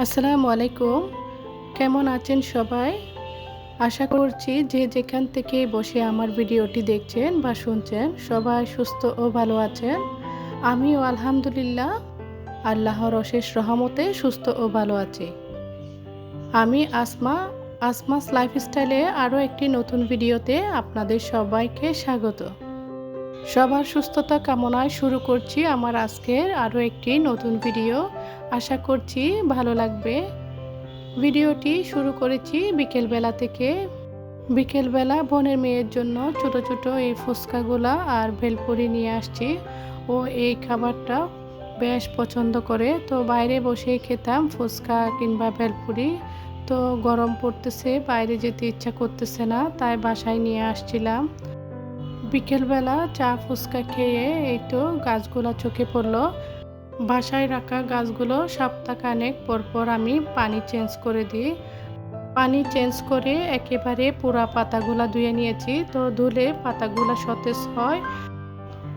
আসসালামু আলাইকুম। কেমন আছেন সবাই? আশা করছি যে যেখান থেকে বসে আমার ভিডিওটি দেখছেন বা শুনছেন সবাই সুস্থ ও ভালো আছেন। আমিও আলহামদুলিল্লাহ আল্লাহর অশেষ রহমতে সুস্থ ও ভালো আছি। আমি আসমাস লাইফস্টাইলে আরও একটি নতুন ভিডিওতে আপনাদের সবাইকে স্বাগত। সবার সুস্থতা কামনায় শুরু করছি আমার আজকের আরও একটি নতুন ভিডিও। আশা করছি ভালো লাগবে। ভিডিওটি শুরু করেছি বিকেলবেলা থেকে। বিকেলবেলা বোনের মেয়ের জন্য ছোট ছোট এই ফুচকাগুলা আর ভেলপুরি নিয়ে আসছি। ও এই খাবারটা বেশ পছন্দ করে, তো বাইরে বসেই খেতাম ফুচকা কিংবা ভেলপুরি। তো গরম পড়তেছে, বাইরে যেতে ইচ্ছা করতেছে না, তাই বাসায় নিয়ে আসছিলাম। বিকেলবেলা চা ফুচকা খেয়ে এই তো গাছগুলা চোখে পড়লো। বাসায় রাখা গাছগুলো সপ্তাহখানেক পরপর আমি পানি চেঞ্জ করে দিই। পানি চেঞ্জ করে একেবারে পুরা পাতাগুলা ধুয়ে নিয়েছি, তো ধুলে পাতাগুলা সতেজ হয়।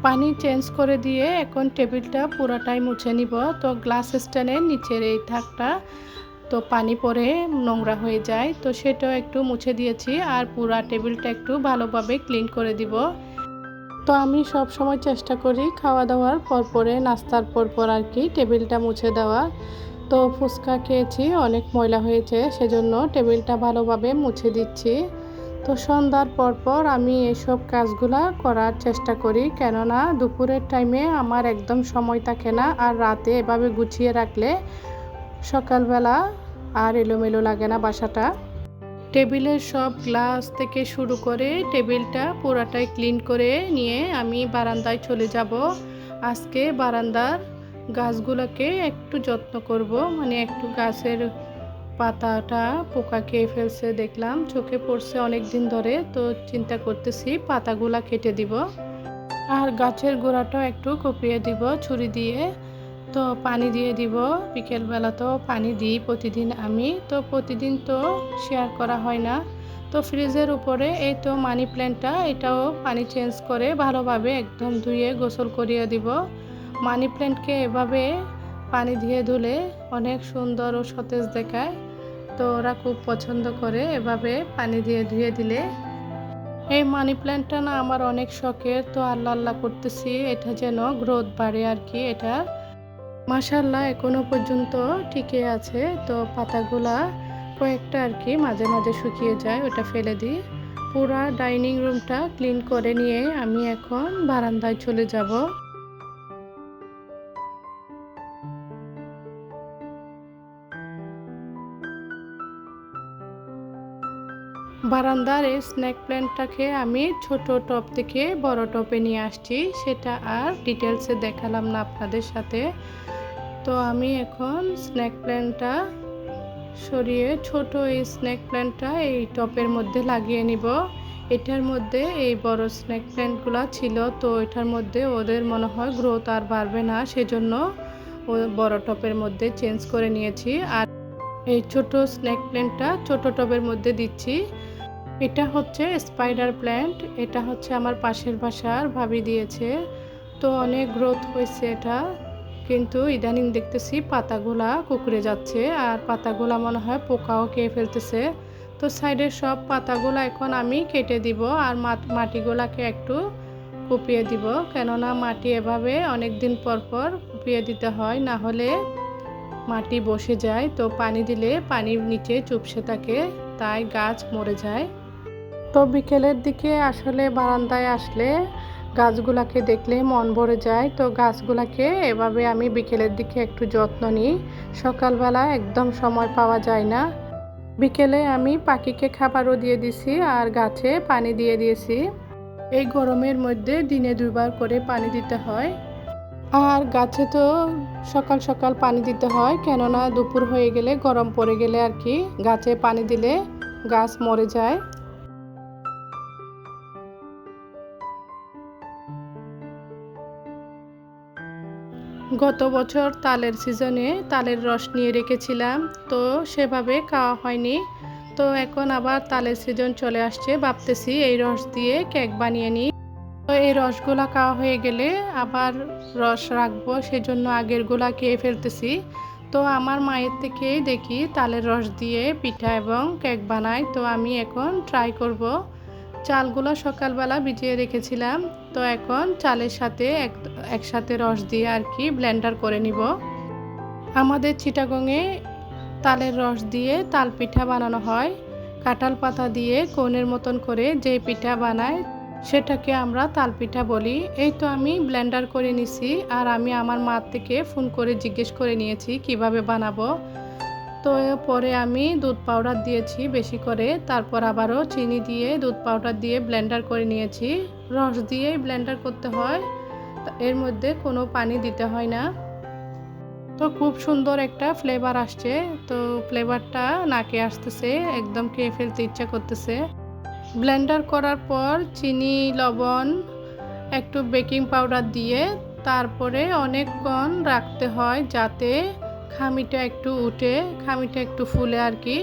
পানি চেঞ্জ করে দিয়ে এখন টেবিলটা পুরাটাই মুছে নিব। তো গ্লাস স্ট্যান্ডের নিচের এই থাকটা তো পানি পরে নোংরা হয়ে যায়, তো সেটাও একটু মুছে দিয়েছি। আর পুরা টেবিলটা একটু ভালোভাবে ক্লিন করে দিব। তো আমি সব সময় চেষ্টা করি খাওয়া দাওয়ার পরপরে, নাস্তার পরপর আর কি টেবিলটা মুছে দেওয়া। তো ফুচকা খেয়েছি, অনেক ময়লা হয়েছে, সেজন্য টেবিলটা ভালোভাবে মুছে দিচ্ছি। তো সন্ধ্যার পরপর আমি এসব কাজগুলা করার চেষ্টা করি, কেননা দুপুরের টাইমে আমার একদম সময় থাকে না। আর রাতে এভাবে গুছিয়ে রাখলে সকালবেলা আর এলোমেলো লাগে না বাসাটা। টেবিলের সব গ্লাস থেকে শুরু করে টেবিলটা পুরাটাই ক্লিন করে নিয়ে আমি বারান্দায় চলে যাব। আজকে বারান্দার গাছগুলোকে একটু যত্ন করব, মানে একটু গাছের পাতাটা পোকা খেয়ে ফেলছে, দেখলাম চোখে পড়ছে অনেক দিন ধরে। তো চিন্তা করতেছি পাতাগুলা কেটে দিব আর গাছের গোড়াটাও একটু কুপিয়ে দিব ছুরি দিয়ে। তো পানি দিয়ে দিব, বিকেলবেলা তো পানি দিই প্রতিদিন আমি। তো প্রতিদিন তো শেয়ার করা হয় না। তো ফ্রিজের উপরে এই তো মানি প্ল্যান্টটা, এটাও পানি চেঞ্জ করে ভালোভাবে একদম ধুয়ে গোসল করিয়ে দিব। মানি প্ল্যান্টকে এভাবে পানি দিয়ে ধুলে অনেক সুন্দর ও সতেজ দেখায়। তো ওরা খুব পছন্দ করে এভাবে পানি দিয়ে ধুয়ে দিলে। এই মানি প্ল্যান্টটা না আমার অনেক শখের, তো আল্লাহ আল্লাহ করতেছি এটা যেন গ্রোথ বাড়ে আর কি। এটা মাশাআল্লাহ এখনো পর্যন্ত টিকে আছে। তো পাতাগুলা কয়েকটা আর কি মাঝে মাঝে শুকিয়ে যায়, ওটা ফেলে দিই। পুরা ডাইনিং রুমটা ক্লিন করে নিয়ে আমি এখন বারান্দায় চলে যাব। বারান্দার এই স্নেক প্ল্যান্টটাকে আমি ছোট টব থেকে বড় টবে নিয়ে আসছি, সেটা আর ডিটেলসে দেখালাম না আপনাদের সাথে। তো আমি এখন স্নেক প্ল্যান্টটা সরিয়ে ছোট এই স্নেক প্ল্যান্টটা এই টপের মধ্যে লাগিয়ে নিব। এটার মধ্যে এই বড় স্নেক প্ল্যান্টগুলো ছিল, তো এটার মধ্যে ওদের মনে হয় গ্রোথ আর বাড়বে না, সেজন্য ও বড় টপের মধ্যে চেঞ্জ করে নিয়েছি। আর এই ছোট স্নেক প্ল্যান্টটা ছোট টবের মধ্যে দিচ্ছি। এটা হচ্ছে স্পাইডার প্ল্যান্ট, এটা হচ্ছে আমার পাশের বাসার ভাবি দিয়েছে। তো অনেক গ্রোথ হয়েছে এটা, কিন্তু ইদানিং দেখতেছি পাতাগুলা কুঁকড়ে যাচ্ছে আর পাতাগুলা মনে হয় পোকাও খেয়ে ফেলতেছে। তো সাইডের সব পাতাগুলা এখন আমি কেটে দিব আর মাটিগুলাকে একটু কুপিয়ে দিব, কেননা মাটি এভাবে অনেক দিন পর পর কুপিয়ে দিতে হয়, না হলে মাটি বসে যায়। তো পানি দিলে পানির নিচে চুপসে থাকে, তাই গাছ মরে যায়। তো বিকেলের দিকে আসলে বারান্দায় আসলে গাছগুলাকে দেখলে মন ভরে যায়। তো গাছগুলাকে এভাবে আমি বিকেলের দিকে একটু যত্ন নিই, সকালবেলা একদম সময় পাওয়া যায় না। বিকেলে আমি পাখিকে খাবারও দিয়ে দিছি আর গাছে পানি দিয়ে দিয়েছি। এই গরমের মধ্যে দিনে 2বার করে পানি দিতে হয়। আর গাছে তো সকাল সকাল পানি দিতে হয়, কেননা দুপুর হয়ে গেলে গরম পড়ে গেলে আর কি গাছে পানি দিলে গাছ মরে যায়। গত বছর তালের সিজনে তালের রস নিয়ে রেখেছিলাম, তো সেভাবে খাওয়া হয়নি। তো এখন আবার তালের সিজন চলে আসছে, ভাবতেছি এই রস দিয়ে কেক বানিয়ে নিই। তো এই রসগুলা খাওয়া হয়ে গেলে আবার রস রাখবো, সেজন্য আগেরগুলা খেয়ে ফেলতেছি। তো আমার মায়ের থেকেই দেখি তালের রস দিয়ে পিঠা এবং কেক বানায়। তো আমি এখন ট্রাই করব। চালগুলো সকালবেলা ভিজিয়ে রেখেছিলাম, তো এখন চালের সাথে একসাথে রস দিয়ে আর কি ব্লেন্ডার করে নিব। আমাদের চিটাগংয়ে তালের রস দিয়ে তাল পিঠা বানানো হয়। কাঁঠাল পাতা দিয়ে কোণের মতন করে যে পিঠা বানায় সেটাকে আমরা তাল পিঠা বলি। এই তো আমি ব্লেন্ডার করে নিছি, আর আমি আমার মা থেকে ফোন করে জিজ্ঞেস করে নিয়েছি কিভাবে বানাবো। তো পরে আমি দুধ পাউডার দিয়েছি বেশি করে, তারপর আবারও চিনি দিয়ে দুধ পাউডার দিয়ে ব্লেন্ডার করে নিয়েছি। রস দিয়েই ব্লেন্ডার করতে হয়, এর মধ্যে কোনো পানি দিতে হয় না। তো খুব সুন্দর একটা ফ্লেভার আসছে, তো ফ্লেভারটা নাকে আসতেছে, একদম খেয়ে ফেলতে ইচ্ছা করতেছে। ব্লেন্ডার করার পর চিনি, লবণ, একটু বেকিং পাউডার দিয়ে তারপরে অনেকক্ষণ রাখতে হয় যাতে খামিটা একটু উঠে, খামিটা একটু ফুলে আর কি।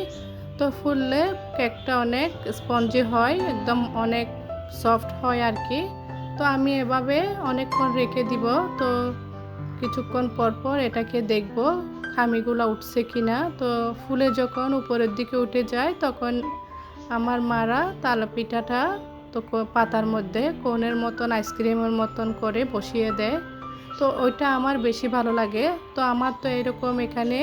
তো ফুললে কেকটা অনেক স্পঞ্জি হয়, একদম অনেক সফট হয় আর কি। তো আমি এভাবে অনেকক্ষণ রেখে দিব। তো কিছুক্ষণ পর পর এটাকে দেখব খামিগুলো উঠছে কিনা। তো ফুলে যখন উপরের দিকে উঠে যায় তখন আমার মারা তাল পিঠাটা তো পাতার মধ্যে কোণের মতন আইসক্রিমের মতন করে বসিয়ে দেয়। তো ওইটা আমার বেশি ভালো লাগে। তো আমার তো এরকম এখানে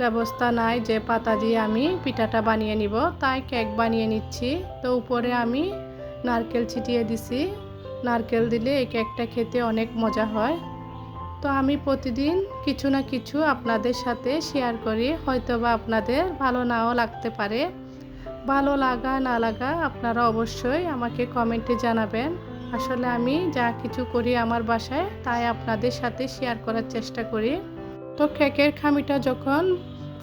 ব্যবস্থা নাই যে পাতা দিয়ে আমি পিঠাটা বানিয়ে নিব, তাই কেক বানিয়ে নিচ্ছি। তো উপরে আমি নারকেল ছিটিয়ে দিছি। নারকেল দিলে এই কেকটা খেতে অনেক মজা হয়। তো আমি প্রতিদিন কিছু না কিছু আপনাদের সাথে শেয়ার করি, হয়তোবা আপনাদের ভালো নাও লাগতে পারে। ভালো লাগা না লাগা আপনারা অবশ্যই আমাকে কমেন্টে জানাবেন। আসলে আমি যা কিছু করি আমার বাসায় তাই আপনাদের সাথে শেয়ার করার চেষ্টা করি। তো কেকের খামিটা যখন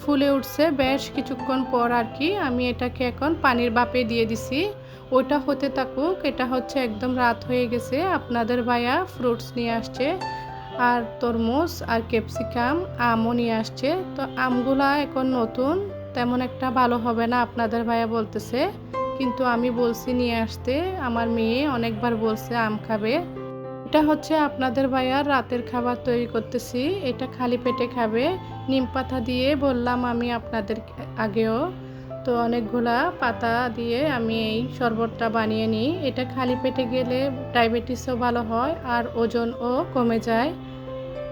ফুলে উঠছে বেশ কিছুক্ষণ পর আর কি, আমি এটাকে এখন পানির ভাপে দিয়ে দিছি। ওটা হতে থাকুক। এটা হচ্ছে একদম রাত হয়ে গেছে, আপনাদের ভাইয়া ফ্রুটস নিয়ে আসছে, আর তরমুজ আর ক্যাপসিকাম, আমও নিয়ে আসছে। তো আমগুলা এখন নতুন, তেমন একটা ভালো হবে না আপনাদের ভাইয়া বলতেছে, কিন্তু আমি বলছি নিয়ে আসতে। আমার মেয়ে অনেকবার বলছে আম খাবে। এটা হচ্ছে আপনাদের ভাইয়ার রাতের খাবার তৈরি করতেছি, এটা খালি পেটে খাবে। নিম পাতা দিয়ে বললাম আমি আপনাদের আগেও। তো অনেকগুলা পাতা দিয়ে আমি এই শরবতটা বানিয়ে নিই। এটা খালি পেটে গেলে ডায়াবেটিসও ভালো হয় আর ওজনও কমে যায়।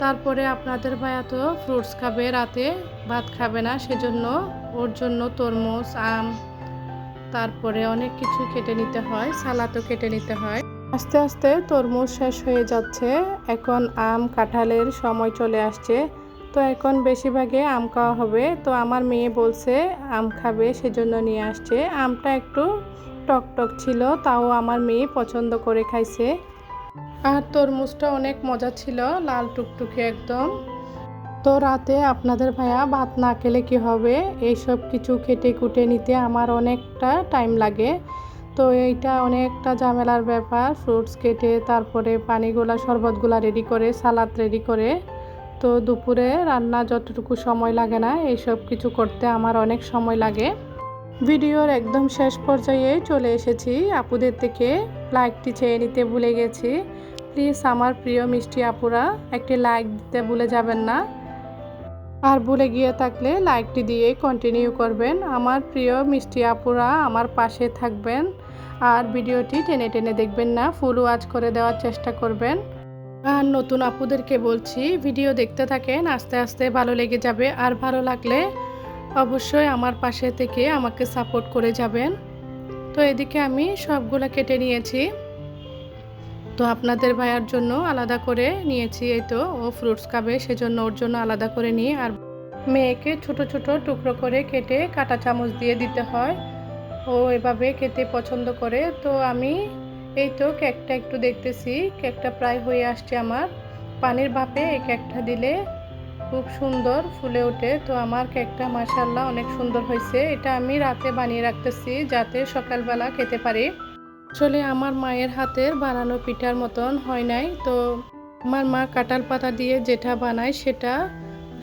তারপরে আপনাদের ভাইয়া তো ফ্রুটস খাবে, রাতে ভাত খাবে না, সেজন্য ওর জন্য তরমুজ, আম, তারপরে অনেক কিছু কেটে নিতে হয়, সালাদও কেটে নিতে হয়। আস্তে আস্তে তরমুজ শেষ হয়ে যাচ্ছে, এখন আম কাঁঠালের সময় চলে আসছে। তো এখন বেশিরভাগে আম খাওয়া হবে। তো আমার মেয়ে বলছে আম খাবে, সেজন্য নিয়ে আসছে। আমটা একটু টক টক ছিল, তাও আমার মেয়ে পছন্দ করে খাইছে। আর তরমুজটা অনেক মজা ছিল, লাল টুকটুকে একদম। তো রাতে আপনাদের ভাইয়া ভাত না খেলে কি হবে, এইসব কিছু কেটে কুটে নিতে আমার অনেকটা টাইম লাগে। তো এইটা অনেকটা ঝামেলার ব্যাপার, ফ্রুটস কেটে তারপরে পানিগুলা শরবতগুলা রেডি করে সালাদ রেডি করে। তো দুপুরে রান্না যতটুকু সময় লাগে না, এইসব কিছু করতে আমার অনেক সময় লাগে। ভিডিওর একদম শেষ পর্যায়ে চলে এসেছি। আপুদের থেকে লাইকটি চেয়ে নিতে ভুলে গেছি। প্লিজ আমার প্রিয় মিষ্টি আপুরা একটি লাইক দিতে ভুলে যাবেন না, আর ভুলে গিয়ে থাকলে লাইকটি দিয়ে কন্টিনিউ করবেন। আমার প্রিয় মিষ্টি আপুরা আমার পাশে থাকবেন, আর ভিডিওটি টেনে টেনে দেখবেন না, ফুল ওয়াচ করে দেওয়ার চেষ্টা করবেন। আর নতুন আপুদেরকে বলছি ভিডিও দেখতে থাকেন, আস্তে আস্তে ভালো লেগে যাবে। আর ভালো লাগলে অবশ্যই আমার পাশে থেকে আমাকে সাপোর্ট করে যাবেন। তো এদিকে আমি সবগুলা কেটে নিয়েছি। তো আপনাদের ভাইয়ার জন্য আলাদা করে নিয়েছি, এই তো ও ফ্রুটস খাবে সেজন্য ওর জন্য আলাদা করে নিয়ে, আর মেয়েকে ছোট ছোট টুকরো করে কেটে কাঁটা চামচ দিয়ে দিতে হয়, ও এভাবে খেতে পছন্দ করে। তো আমি এই তো কেকটা একটু দেখতেছি, কেকটা প্রায় হয়ে আসছে আমার। পানির ভাপে এই কেকটা দিলে খুব সুন্দর ফুলে ওঠে। তো আমার কেকটা মাশাআল্লাহ অনেক সুন্দর হয়েছে। এটা আমি রাতে বানিয়ে রাখতেছি যাতে সকালবেলা খেতে পারি। আসলে আমার মায়ের হাতের বানানো পিঠার মতন হয় নাই। তো আমার মা কাঁঠাল পাতা দিয়ে যেটা বানায় সেটা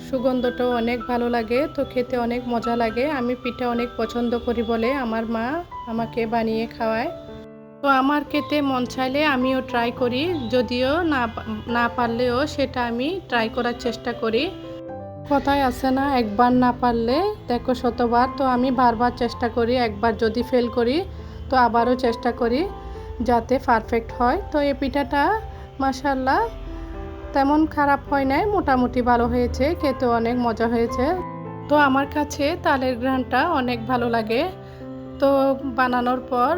সুগন্ধটাও অনেক ভালো লাগে, তো খেতে অনেক মজা লাগে। আমি পিঠা অনেক পছন্দ করি বলে আমার মা আমাকে বানিয়ে খাওয়ায়। তো আমার খেতে মন চাইলে আমিও ট্রাই করি, যদিও না পারলেও সেটা আমি ট্রাই করার চেষ্টা করি। কথায় আছে না, একবার না পারলে দেখো শতবার। তো আমি বারবার চেষ্টা করি, একবার যদি ফেল করি তো আবারও চেষ্টা করি যাতে পারফেক্ট হয়। তো এই পিঠাটা মাশাআল্লাহ তেমন খারাপ হয় নাই, মোটামুটি ভালো হয়েছে, খেতে অনেক মজা হয়েছে। তো আমার কাছে তালের ঘ্রাণটা অনেক ভালো লাগে। তো বানানোর পর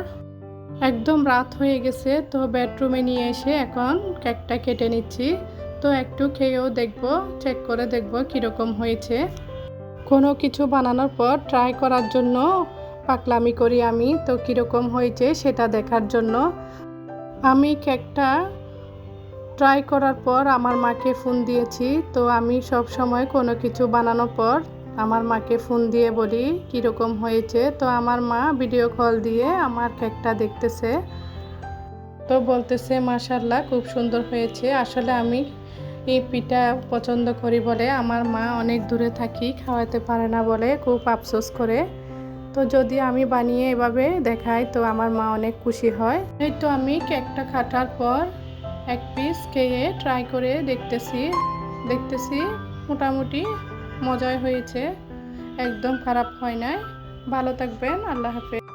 একদম রাত হয়ে গেছে, তো বেডরুমে নিয়ে এসে এখন কেকটা কেটে নিচ্ছি। তো একটু খেয়েও দেখবো, চেক করে দেখবো কীরকম হয়েছে। কোনো কিছু বানানোর পর ট্রাই করার জন্য পাগলামি করি আমি, তো কীরকম হয়েছে সেটা দেখার জন্য। আমি কেকটা ট্রাই করার পর আমার মাকে ফোন দিয়েছি। তো আমি সব সময় কোনো কিছু বানানোর পর আমার মাকে ফোন দিয়ে বলি কীরকম হয়েছে। তো আমার মা ভিডিও কল দিয়ে আমার কেকটা দেখতেছে, তো বলতেছে মাশাআল্লাহ খুব সুন্দর হয়েছে। আসলে আমি এই পিঠা পছন্দ করি বলে আমার মা অনেক দূরে থাকি, খাওয়াতে পারে না বলে খুব আফসোস করে। তো যদি আমি বানিয়ে এভাবে দেখাই তো আমার মা অনেক খুশি হয়। এই তো আমি কেকটা কাটার পর এক পিস খেয়ে ট্রাই করে দেখতেছি মোটামুটি মজাই হয়েছে, একদম খারাপ হয় নাই। ভালো থাকবেন, আল্লাহ হাফেজ।